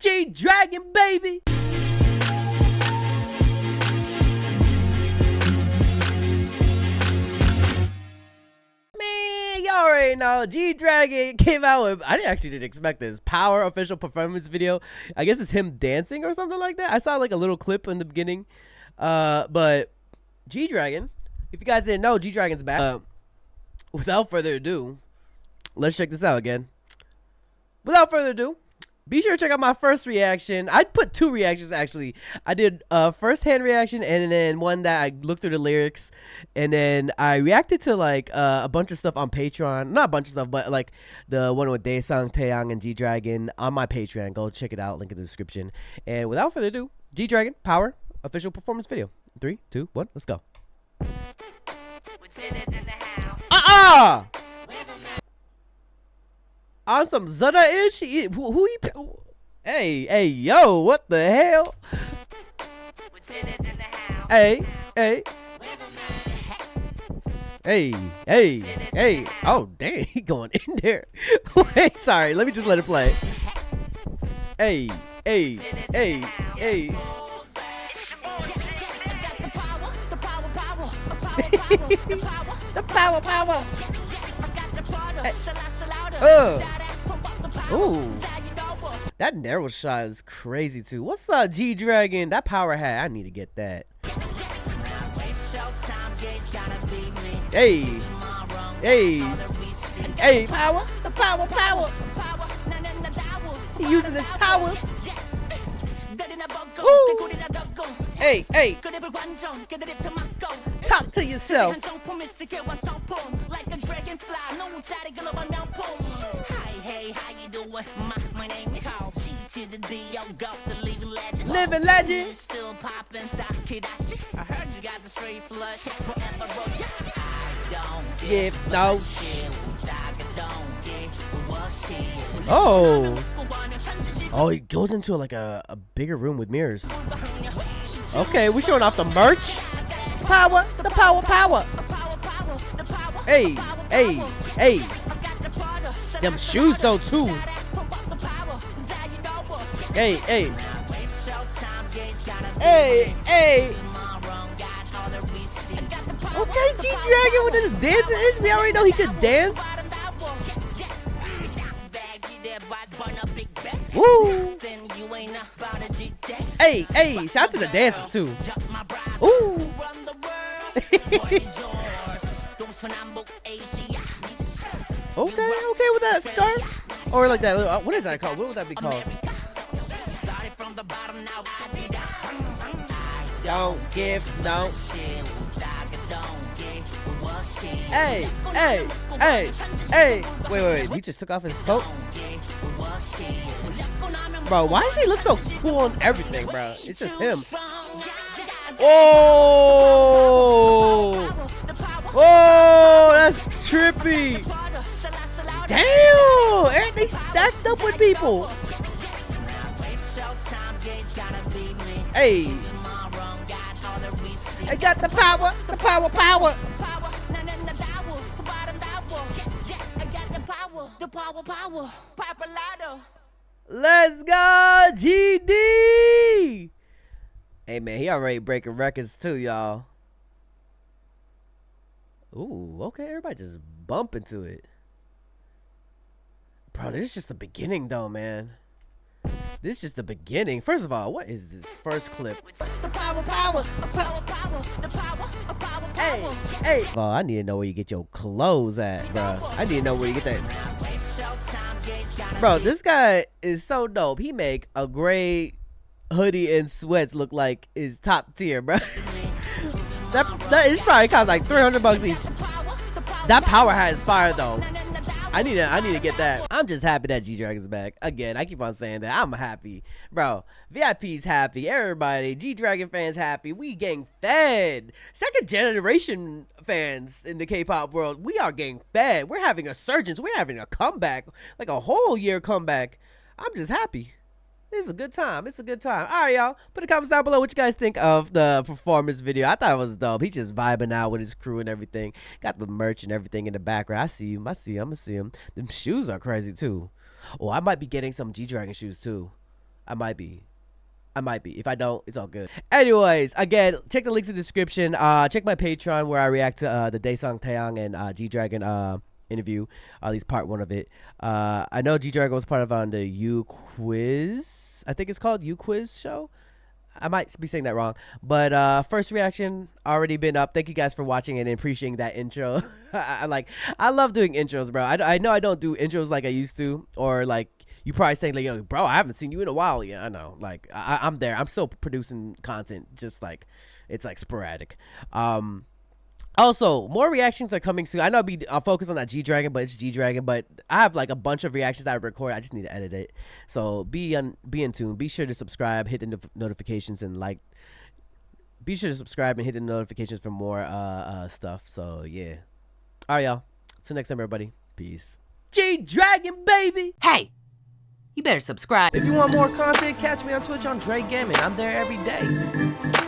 G-Dragon, baby. Man, y'all already know G-Dragon came out with, I actually didn't expect this, Power official performance video. I guess it's him dancing or something like that. I saw like a little clip in the beginning. But G-Dragon, if you guys didn't know, G-Dragon's back. Without further ado, let's check this out again. Without further ado, be sure to check out my first reaction. I put 2 reactions actually. I did a first-hand reaction and then one that I looked through the lyrics, and then I reacted to like a bunch of stuff on Patreon. Not a bunch of stuff, but like the one with Daesung, Taeyang, and G-Dragon on my Patreon. Go check it out. Link in the description. And without further ado, G-Dragon Power official performance video. 3, 2, 1, let's go. On some Zutta-ish? Who he? Hey, yo, what the hell? Hey. Oh, dang, he going in there. Wait, sorry, let me just let it play. Hey. The power. Ooh, that narrow shot is crazy too. What's up, G-Dragon? That power hat, I need to get that. Hey, power, the power. He using his powers. Ooh. Hey, talk to yourself. Hey, how you doing? My name is G to the D, yo, go the living legend. Still poppin', stop Kidashi. I heard you got the straight flush forever, bro. I don't give no shit. Oh, he goes into like a bigger room with mirrors. Okay, we showing off the merch. Power, the power. Hey. Them shoes though too. Hey. Okay, G-Dragon with his dancing itch. We already know he could dance. Woo. Hey, shout out to the dancers too. Ooh. Okay with that start, or like that. What is that called? What would that be called? Don't give no. Hey. Wait. He just took off his coat. Bro, why does he look so cool on everything, bro? It's just him. Oh, that's trippy. Damn, and they stacked up with people. Hey, I got the power. Let's go, GD. Hey man, he already breaking records too, y'all. Ooh, okay, everybody just bump into it. Bro, this is just the beginning though, man. This is just the beginning. First of all, what is this first clip? The power. Hey. Oh, I need to know where you get your clothes at, bro. I need to know where you get that. Bro, this guy is so dope. He make a gray hoodie and sweats look like is top tier, bro. that is probably costs like $300 each. That power hat is fire though. I need to get that. I'm just happy that G-Dragon's back. Again, I keep on saying that. I'm happy. Bro, VIP's happy. Everybody, G-Dragon fans happy. We getting fed. Second generation fans in the K-pop world, we are getting fed. We're having a resurgence. We're having a comeback. Like a whole year comeback. I'm just happy. It's a good time. It's a good time. All right, y'all. Put a comments down below what you guys think of the performance video. I thought it was dope. He just vibing out with his crew and everything. Got the merch and everything in the background. I see him. I see him. Them shoes are crazy, too. Oh, I might be getting some G-Dragon shoes, too. I might be. If I don't, it's all good. Anyways, again, check the links in the description. Check my Patreon where I react to the Daesung Taeyang and G-Dragon interview. At least part 1 of it. I know G-Dragon was part of on the U Quiz. I think it's called U Quiz show. I might be saying that wrong, but first reaction already been up. Thank you guys for watching and appreciating that intro. I love doing intros, bro. I know I don't do intros like I used to, or like you probably saying like, yo, bro, I haven't seen you in a while. Yeah, I know. Like I'm there. I'm still producing content, just like it's like sporadic. Also, more reactions are coming soon. I know I'll focus on that G-Dragon, but it's G-Dragon. But I have like a bunch of reactions that I record. I just need to edit it. So be in tune. Be sure to subscribe, hit the notifications, and like. Be sure to subscribe and hit the notifications for more stuff. So yeah. All right, y'all. Till next time, everybody. Peace. G-Dragon, baby. Hey, you better subscribe. If you want more content, catch me on Twitch on JREAMERS. I'm there every day.